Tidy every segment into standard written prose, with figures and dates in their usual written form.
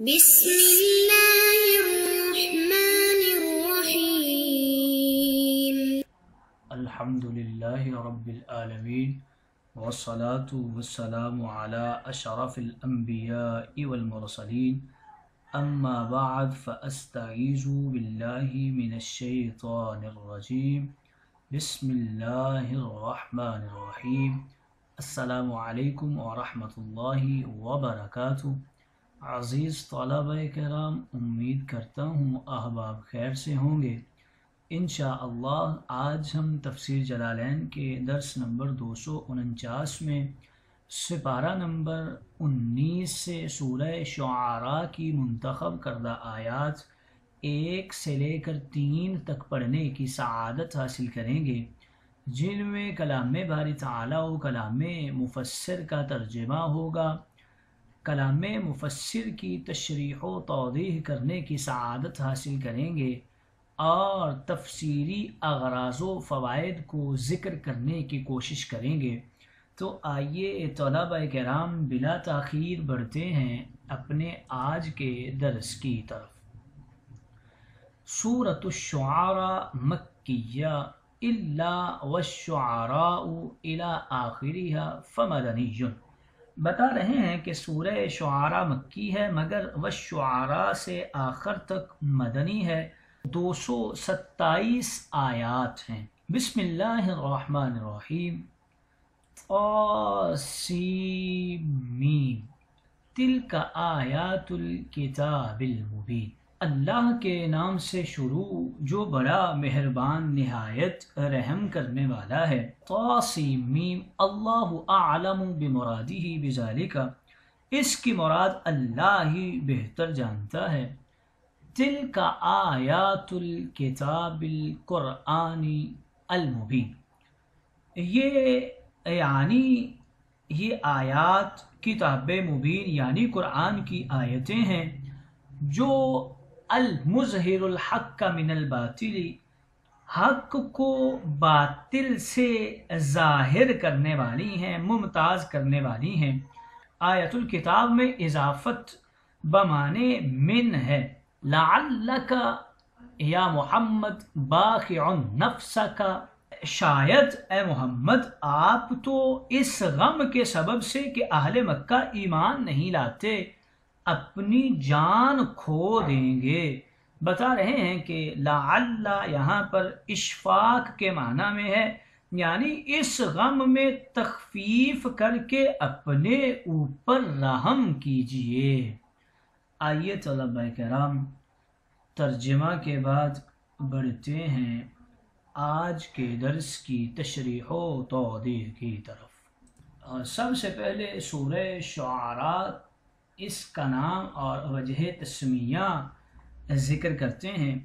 بسم اللہ الرحمن الرحیم الحمدللہ رب العالمین والصلاة والسلام علی اشرف الانبیاء والمرسلین اما بعد فاستعیذ باللہ من الشیطان الرجیم بسم اللہ الرحمن الرحیم السلام علیکم ورحمۃ اللہ وبرکاتہ۔ عزیز طلبہ کرام، امید کرتا ہوں احباب خیر سے ہوں گے۔ انشاءاللہ آج ہم تفسیر جلالین کے درس نمبر 249 میں سپارہ نمبر 19 سے سورہ شعراء کی منتخب کردہ آیات 1 سے لے کر 3 تک پڑھنے کی سعادت حاصل کریں گے، جن میں کلام باری تعالیٰ و کلام مفسر کا ترجمہ ہوگا۔ کلام مفسر کی تشریح و توضیح کرنے کی سعادت حاصل کریں گے اور تفسیری اغراض و فوائد کو ذکر کرنے کی کوشش کریں گے۔ تو آئیے طلبہ کرام بلا تاخیر بڑھتے ہیں اپنے آج کے درس کی طرف۔ سورۃ الشعراء مکیہ الا والشعراء الی آخرها فمدنی۔ بتا رہے ہیں کہ سورہ شعراء مکی ہے مگر والشعراء سے آخر تک مدنی ہے، 227 آیات ہیں۔ بسم اللہ الرحمن الرحیم۔ طاسیم تلک آیات الکتاب المبین۔ اللہ کے نام سے شروع جو بڑا مہربان نہایت رحم کرنے والا ہے۔ طاسیم اللہ اعلم بمرادہ بذالک، اس کی مراد اللہ ہی بہتر جانتا ہے۔ تلک آیات الکتاب القرآنی المبین، یہ آیات کتاب مبین یعنی قرآن کی آیتیں ہیں جو المظہر الحق من الباطل، حق کو باطل سے ظاہر کرنے والی ہیں، ممتاز کرنے والی ہیں۔ آیت الکتاب میں اضافت بمعنی من ہے۔ لعلک یا محمد باخع نفسک، شاید اے محمد آپ تو اس غم کے سبب سے کہ اہل مکہ ایمان نہیں لاتے اپنی جان کھو دیں گے۔ بتا رہے ہیں کہ لعل یہاں پر اشفاق کے معنی میں ہے، یعنی اس غم میں تخفیف کر کے اپنے اوپر رحم کیجئے۔ آئیے طلبہ کرام ترجمہ کے بعد بڑھتے ہیں آج کے درس کی تشریح و توضیح کی طرف۔ سب سے پہلے سورہ شعراء، اس کا نام اور وجہ تسمیہ ذکر کرتے ہیں۔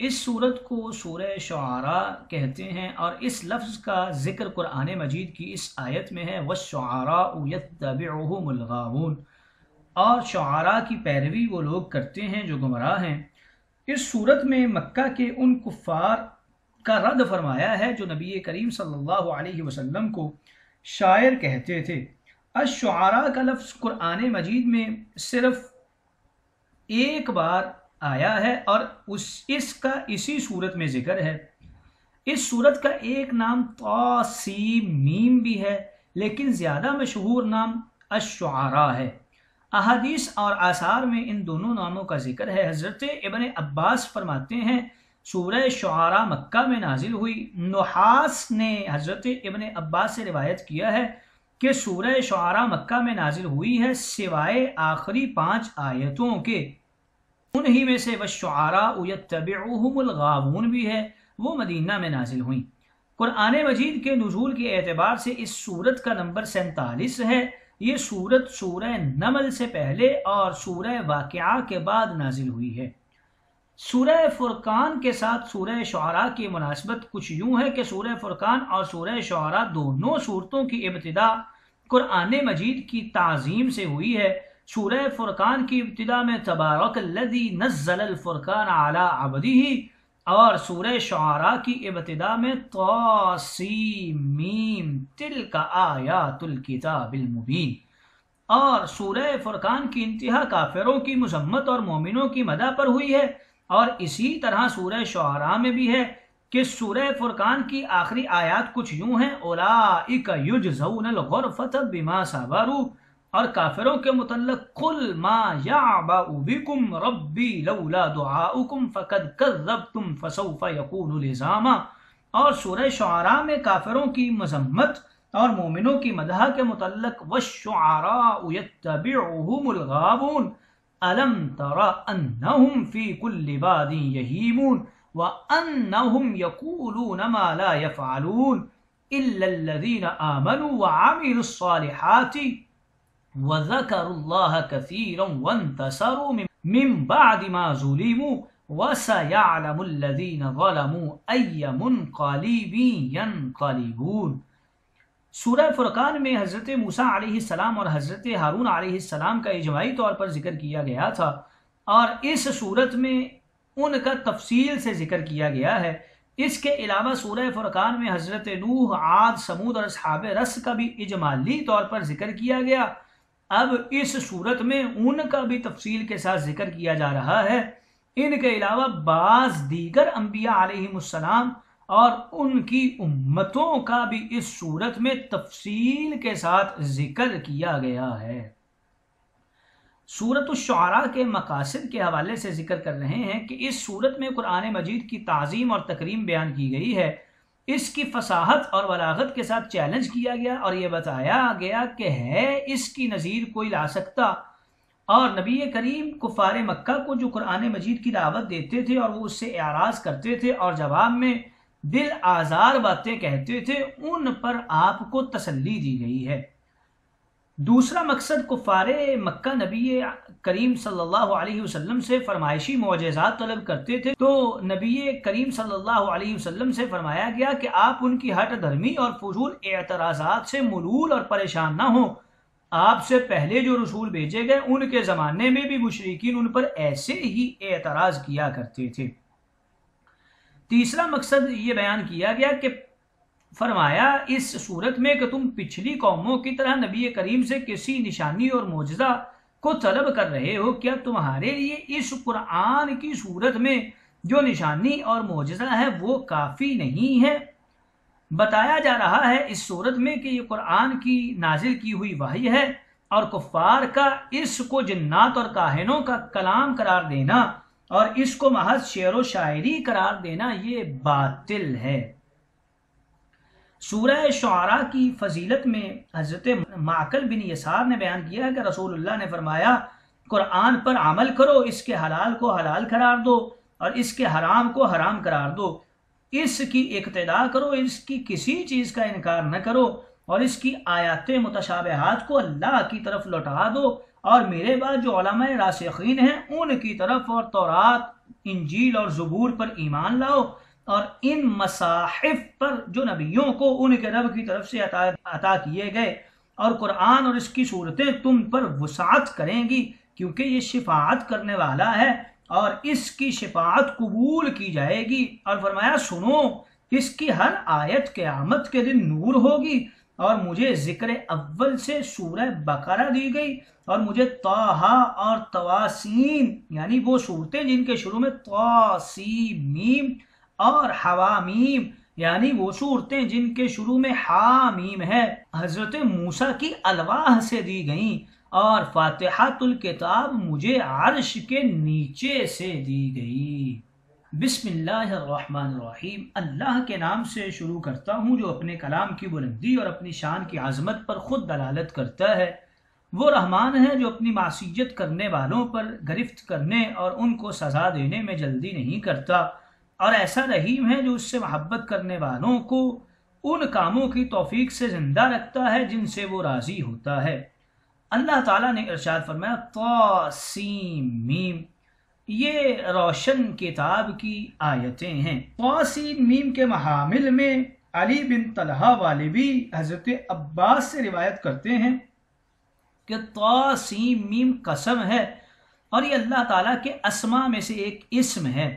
اس سورت کو سورہ شعراء کہتے ہیں اور اس لفظ کا ذکر قرآن مجید کی اس آیت میں ہے وَالشُّعَرَاءُ يَتَّبِعُهُمُ الْغَاوُونَ، اور شعراء کی پیروی وہ لوگ کرتے ہیں جو گمراہ ہیں۔ اس سورت میں مکہ کے ان کفار کا رد فرمایا ہے جو نبی کریم صلی اللہ علیہ وسلم کو شاعر کہتے تھے۔ الشعراء کا لفظ قرآن مجید میں صرف ایک بار آیا ہے اور اس کا اسی صورت میں ذکر ہے۔ اس صورت کا ایک نام طاسیم بھی ہے لیکن زیادہ مشہور نام الشعراء ہے۔ احادیث اور آثار میں ان دونوں ناموں کا ذکر ہے۔ حضرت ابن عباس فرماتے ہیں سورہ شعراء مکہ میں نازل ہوئی۔ نحاس نے حضرت ابن عباس سے روایت کیا ہے کہ سورہ شعراء مکہ میں نازل ہوئی ہے سوائے آخری 5 آیتوں کے، انہی میں سے وَالشُّعَرَاءُ يَتَّبِعُهُمُ الْغَاوُونَ بھی ہے، وہ مدینہ میں نازل ہوئیں۔ قرآن مجید کے نزول کے اعتبار سے اس سورت کا نمبر 47 ہے۔ یہ سورت سورہ نمل سے پہلے اور سورہ واقعہ کے بعد نازل ہوئی ہے۔ سورہ فرقان کے ساتھ سورہ شعراء کی مناسبت کچھ یوں ہے کہ سورہ فرقان اور سورہ شعراء دونوں صورتوں کی ابتدا قرآن مجید کی تعظیم سے ہوئی ہے۔ سورہ فرقان کی ابتدا میں تبارک الذی نزل الفرقان علی عبدہ، اور سورہ شعراء کی ابتدا میں طاسیم تلک آیات الکتاب المبین، اور سورہ فرقان کی انتہا کافروں کی مذمت اور مومنوں کی مدح پر ہوئی ہے، اور اسی طرح سورہ شعراء میں بھی ہے کہ سورہ فرقان کی آخری آیات کچھ یوں ہیں، اولئک یجزون الغرفۃ بما صبروا، اور کافروں کے متعلق قل ما یعبأ بکم ربی لولا دعاؤکم فقد کذبتم فسوف یکون لزاما، اور سورہ شعراء میں کافروں کی مذمت اور مومنوں کی مدح کے متعلق والشعراء یتبعهم الغاوون الم تر انہم فی کل واد یہیمون وانہم یقولون ما لا یفعلون الا الذین آمنوا وعملوا الصالحات وذكروا الله كثيرا وانتصروا من بعد ما ظلموا وسيعلم الذين ظلموا أي منقلب ينقلبون۔ سورہ فرقان میں حضرت موسیٰ علیہ السلام اور حضرت ہارون علیہ السلام کا اجماعی طور پر ذکر کیا گیا تھا، اور اس صورت میں ان کا تفصیل سے ذکر کیا گیا ہے۔ اس کے علاوہ سورہ فرقان میں حضرت نوح، عاد، سمود اور اصحاب رس کا بھی اجمالی طور پر ذکر کیا گیا۔ اب اس صورت میں ان کا بھی تفصیل کے ساتھ ذکر کیا جا رہا ہے۔ ان کے علاوہ بعض دیگر انبیاء علیہم السلام اور ان کی امتوں کا بھی اس صورت میں تفصیل کے ساتھ ذکر کیا گیا ہے۔ سورۃ الشعراء کے مقاصد کے حوالے سے ذکر کر رہے ہیں کہ اس صورت میں قرآن مجید کی تعظیم اور تکریم بیان کی گئی ہے، اس کی فصاحت اور بلاغت کے ساتھ چیلنج کیا گیا، اور یہ بتایا گیا کہ ہے اس کی نظیر کوئی لا سکتا، اور نبی کریم کفار مکہ کو جو قرآن مجید کی دعوت دیتے تھے اور وہ اس سے اعراض کرتے تھے اور جواب میں دل آزار باتیں کہتے تھے، ان پر آپ کو تسلی دی گئی ہے۔ دوسرا مقصد، کفار مکہ نبی کریم صلی اللہ علیہ وسلم سے فرمائشی معجزات طلب کرتے تھے، تو نبی کریم صلی اللہ علیہ وسلم سے فرمایا گیا کہ آپ ان کی ہٹ دھرمی اور فضول اعتراضات سے ملول اور پریشان نہ ہوں۔ آپ سے پہلے جو رسول بھیجے گئے ان کے زمانے میں بھی مشرکین ان پر ایسے ہی اعتراض کیا کرتے تھے۔ تیسرا مقصد یہ بیان کیا گیا کہ فرمایا اس صورت میں کہ تم پچھلی قوموں کی طرح نبی کریم سے کسی نشانی اور معجزہ کو طلب کر رہے ہو، کیا تمہارے لیے اس قرآن کی صورت میں جو نشانی اور معجزہ ہے وہ کافی نہیں ہے؟ بتایا جا رہا ہے اس صورت میں کہ یہ قرآن کی نازل کی ہوئی وحی ہے، اور کفار کا اس کو جنات اور کاہنوں کا کلام قرار دینا اور اس کو محض شعر و شاعری قرار دینا یہ باطل ہے۔ سورہ شعراء کی فضیلت میں حضرت معقل بن یسار نے بیان کیا کہ رسول اللہ نے فرمایا، قرآن پر عمل کرو، اس کے حلال کو حلال قرار دو اور اس کے حرام کو حرام قرار دو، اس کی اقتداء کرو، اس کی کسی چیز کا انکار نہ کرو، اور اس کی آیات متشابہات کو اللہ کی طرف لوٹا دو، اور میرے بعد جو علماء راسخین ہیں ان کی طرف اور تورات، انجیل اور زبور پر ایمان لاؤ، اور ان مصاحف پر جو نبیوں کو ان کے رب کی طرف سے عطا کیے گئے، اور قرآن اور اس کی صورتیں تم پر وسعت کریں گی، کیونکہ یہ شفاعت کرنے والا ہے اور اس کی شفاعت قبول کی جائے گی۔ اور فرمایا سنو، اس کی ہر آیت قیامت کے دن نور ہوگی، اور مجھے ذکر اول سے سورہ بقرہ دی گئی، اور مجھے طٰہٰ اور طواسین یعنی وہ صورتیں جن کے شروع میں طٰ سین میم اور حوامیم یعنی وہ صورتیں جن کے شروع میں حامیم ہے، حضرت موسیٰ کی الواح سے دی گئیں، اور فاتحۃ الکتاب مجھے عرش کے نیچے سے دی گئی۔ بسم اللہ الرحمن الرحیم، اللہ کے نام سے شروع کرتا ہوں جو اپنے کلام کی بلندی اور اپنی شان کی عظمت پر خود دلالت کرتا ہے۔ وہ رحمان ہے جو اپنی معصیت کرنے والوں پر گرفت کرنے اور ان کو سزا دینے میں جلدی نہیں کرتا، اور ایسا رحیم ہے جو اس سے محبت کرنے والوں کو ان کاموں کی توفیق سے زندہ رکھتا ہے جن سے وہ راضی ہوتا ہے۔ اللہ تعالیٰ نے ارشاد فرمایا طاسیم، یہ روشن کتاب کی آیتیں ہیں۔ طاسیم کے محامل میں علی بن طلحہ والے بھی حضرت عباس سے روایت کرتے ہیں کہ طاسیم قسم ہے، اور یہ اللہ تعالیٰ کے اسماء میں سے ایک اسم ہے۔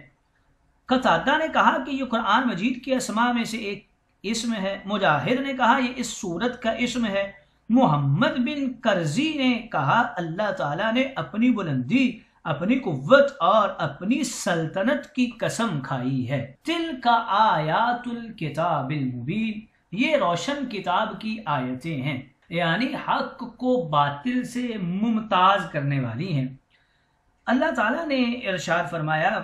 قتادہ نے کہا کہ یہ قرآن مجید کے اسماء میں سے ایک اسم ہے، مجاہد نے کہا یہ اس سورت کا اسم ہے، محمد بن کرزی نے کہا اللہ تعالیٰ نے اپنی بلندی، اپنی قوت اور اپنی سلطنت کی قسم کھائی ہے۔ تلک آیات الکتاب المبین، یہ روشن کتاب کی آیتیں ہیں، یعنی حق کو باطل سے ممتاز کرنے والی ہیں۔ اللہ تعالیٰ نے ارشاد فرمایا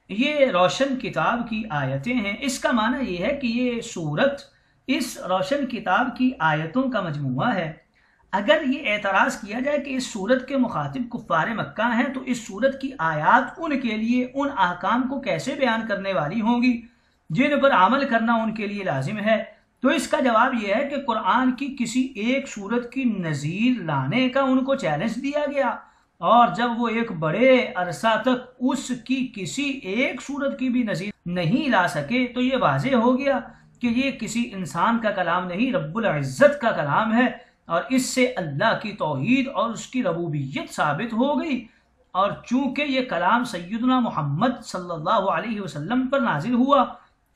یہ روشن کتاب کی آیتیں ہیں، اس کا معنی یہ ہے کہ یہ سورت اس روشن کتاب کی آیتوں کا مجموعہ ہے۔ اگر یہ اعتراض کیا جائے کہ اس سورت کے مخاطب کفار مکہ ہیں تو اس سورت کی آیات ان کے لیے ان احکام کو کیسے بیان کرنے والی ہوں گی جن پر عمل کرنا ان کے لیے لازم ہے؟ تو اس کا جواب یہ ہے کہ قرآن کی کسی ایک سورت کی نظیر لانے کا ان کو چیلنج دیا گیا، اور جب وہ ایک بڑے عرصہ تک اس کی کسی ایک سورت کی بھی نظیر نہیں لا سکے تو یہ واضح ہو گیا کہ یہ کسی انسان کا کلام نہیں، رب العزت کا کلام ہے، اور اس سے اللہ کی توحید اور اس کی ربوبیت ثابت ہو گئی۔ اور چونکہ یہ کلام سیدنا محمد صلی اللہ علیہ وسلم پر نازل ہوا،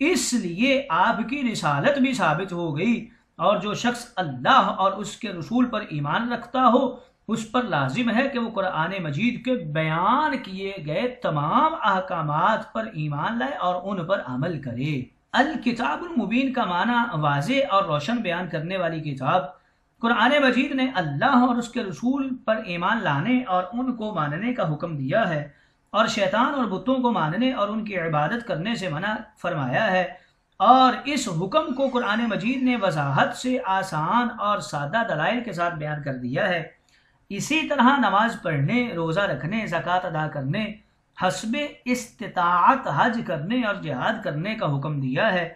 اس لیے آپ کی رسالت بھی ثابت ہو گئی، اور جو شخص اللہ اور اس کے رسول پر ایمان رکھتا ہو اس پر لازم ہے کہ وہ قرآن مجید کے بیان کیے گئے تمام احکامات پر ایمان لائے اور ان پر عمل کرے۔ الکتاب المبین کا معنی واضح اور روشن بیان کرنے والی کتاب۔ قرآن مجید نے اللہ اور اس کے رسول پر ایمان لانے اور ان کو ماننے کا حکم دیا ہے، اور شیطان اور بتوں کو ماننے اور ان کی عبادت کرنے سے منع فرمایا ہے، اور اس حکم کو قرآن مجید نے وضاحت سے آسان اور سادہ دلائل کے ساتھ بیان کر دیا ہے۔ اسی طرح نماز پڑھنے، روزہ رکھنے، زکوٰۃ ادا کرنے، حسب استطاعت حج کرنے اور جہاد کرنے کا حکم دیا ہے،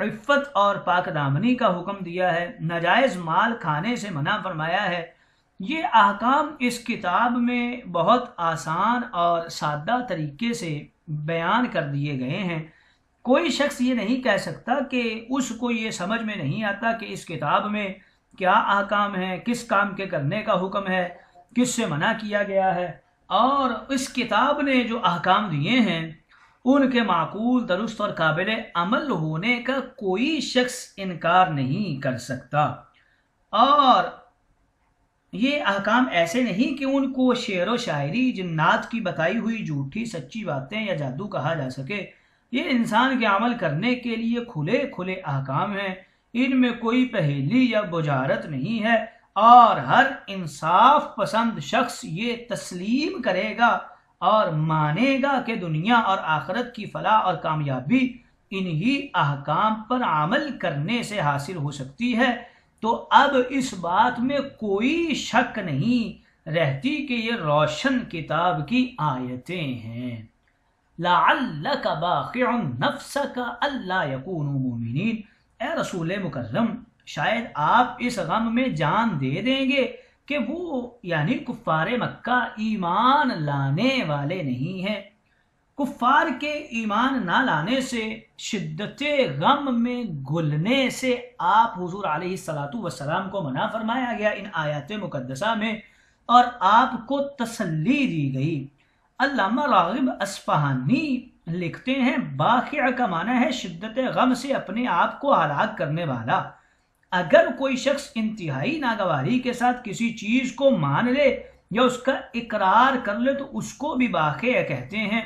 عفت اور پاک دامنی کا حکم دیا ہے، ناجائز مال کھانے سے منع فرمایا ہے۔ یہ احکام اس کتاب میں بہت آسان اور سادہ طریقے سے بیان کر دیے گئے ہیں۔ کوئی شخص یہ نہیں کہہ سکتا کہ اس کو یہ سمجھ میں نہیں آتا کہ اس کتاب میں کیا احکام ہیں، کس کام کے کرنے کا حکم ہے، کس سے منع کیا گیا ہے، اور اس کتاب نے جو احکام دیے ہیں ان کے معقول، درست اور قابل عمل ہونے کا کوئی شخص انکار نہیں کر سکتا۔ اور یہ احکام ایسے نہیں کہ ان کو شعر و شاعری، جنات کی بتائی ہوئی جھوٹی سچی باتیں یا جادو کہا جا سکے۔ یہ انسان کے عمل کرنے کے لیے کھلے کھلے احکام ہیں، ان میں کوئی پہیلی یا بجارت نہیں ہے، اور ہر انصاف پسند شخص یہ تسلیم کرے گا اور مانے گا کہ دنیا اور آخرت کی فلاح اور کامیابی انہی احکام پر عمل کرنے سے حاصل ہو سکتی ہے۔ تو اب اس بات میں کوئی شک نہیں رہتی کہ یہ روشن کتاب کی آیتیں ہیں۔ لعلک باخع نفسک الا یکونوا مؤمنین، اے رسول مکرم شاید آپ اس غم میں جان دے دیں گے کہ وہ یعنی کفار مکہ ایمان لانے والے نہیں ہیں۔ کفار کے ایمان نہ لانے سے، شدت غم میں گھلنے سے آپ حضور علیہ الصلاۃ والسلام کو منع فرمایا گیا ان آیات مقدسہ میں، اور آپ کو تسلی دی گئی۔ علامہ راغب اصفہانی لکھتے ہیں باخع کا معنی ہے شدت غم سے اپنے آپ کو ہلاک کرنے والا۔ اگر کوئی شخص انتہائی ناگواری کے ساتھ کسی چیز کو مان لے یا اس کا اقرار کر لے تو اس کو بھی باخع کہتے ہیں۔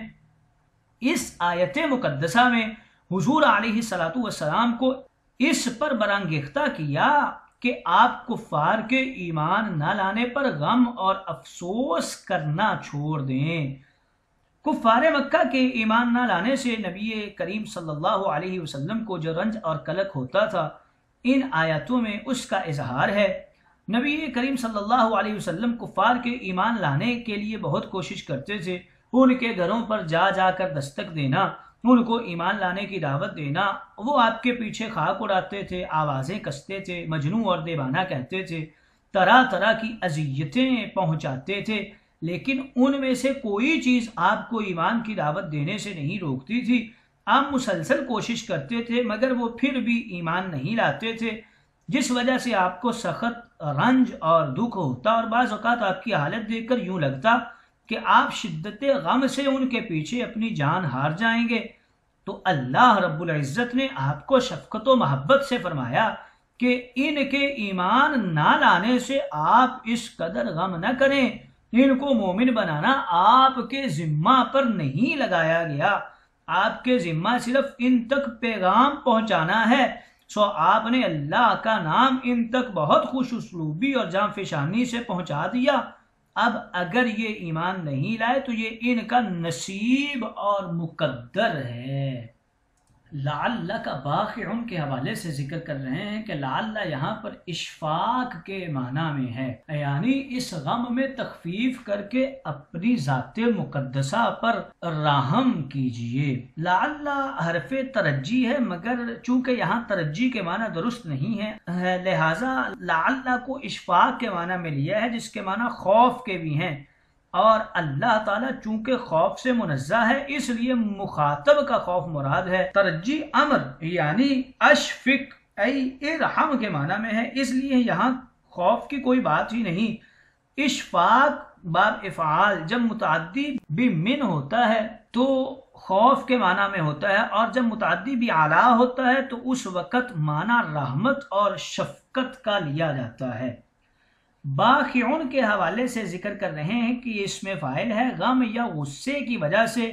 اس آیت مقدسہ میں حضور علیہ الصلاۃ والسلام کو اس پر برانگیختہ کیا کہ آپ کفار کے ایمان نہ لانے پر غم اور افسوس کرنا چھوڑ دیں۔ کفار مکہ کے ایمان نہ لانے سے نبی کریم صلی اللہ علیہ وسلم کو جو رنج اور کلک ہوتا تھا، ان آیاتوں میں اس کا اظہار ہے۔ نبی کریم صلی اللہ علیہ وسلم کفار کے ایمان لانے کے لیے بہت کوشش کرتے تھے، ان کے گھروں پر جا جا کر دستک دینا، ان کو ایمان لانے کی دعوت دینا۔ وہ آپ کے پیچھے خاک اڑاتے تھے، آوازیں کستے تھے، مجنوں اور دیوانہ کہتے تھے، طرح طرح کی اذیتیں پہنچاتے تھے، لیکن ان میں سے کوئی چیز آپ کو ایمان کی دعوت دینے سے نہیں روکتی تھی۔ آپ مسلسل کوشش کرتے تھے مگر وہ پھر بھی ایمان نہیں لاتے تھے، جس وجہ سے آپ کو سخت رنج اور دکھ ہوتا، اور بعض اوقات آپ کی حالت دیکھ کر یوں لگتا کہ آپ شدت غم سے ان کے پیچھے اپنی جان ہار جائیں گے۔ تو اللہ رب العزت نے آپ کو شفقت و محبت سے فرمایا کہ ان کے ایمان نہ لانے سے آپ اس قدر غم نہ کریں، ان کو مومن بنانا آپ کے ذمہ پر نہیں لگایا گیا، آپ کے ذمہ صرف ان تک پیغام پہنچانا ہے۔ سو آپ نے اللہ کا نام ان تک بہت خوش اسلوبی اور جاں فشانی سے پہنچا دیا۔ اب اگر یہ ایمان نہیں لائے تو یہ ان کا نصیب اور مقدر ہے۔ لعلک باخع کے حوالے سے ذکر کر رہے ہیں کہ لعل یہاں پر اشفاق کے معنی میں ہے، یعنی اس غم میں تخفیف کر کے اپنی ذات مقدسہ پر رحم کیجئے۔ لعل حرف ترجی ہے، مگر چونکہ یہاں ترجی کے معنی درست نہیں ہے، لہٰذا لعل کو اشفاق کے معنی میں لیا ہے، جس کے معنی خوف کے بھی ہیں، اور اللہ تعالیٰ چونکہ خوف سے منزہ ہے اس لیے مخاطب کا خوف مراد ہے۔ ترجی امر یعنی اشفق ای ارحم کے معنی میں ہے، اس لیے یہاں خوف کی کوئی بات ہی نہیں۔ اشفاق باب افعال جب متعدی بھی من ہوتا ہے تو خوف کے معنی میں ہوتا ہے، اور جب متعدی بھی اعلیٰ ہوتا ہے تو اس وقت معنی رحمت اور شفقت کا لیا جاتا ہے۔ باخعون کے حوالے سے ذکر کر رہے ہیں کہ یہ اسم فاعل ہے، غم یا غصے کی وجہ سے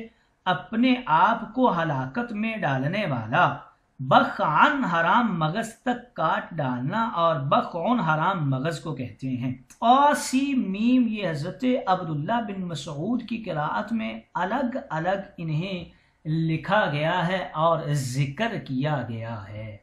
اپنے آپ کو ہلاکت میں ڈالنے والا۔ بخعن حرام مغز تک کاٹ ڈالنا، اور بخعن حرام مغز کو کہتے ہیں۔ میم یہ حضرت عبداللہ بن مسعود کی قراءت میں الگ الگ انہیں لکھا گیا ہے اور ذکر کیا گیا ہے۔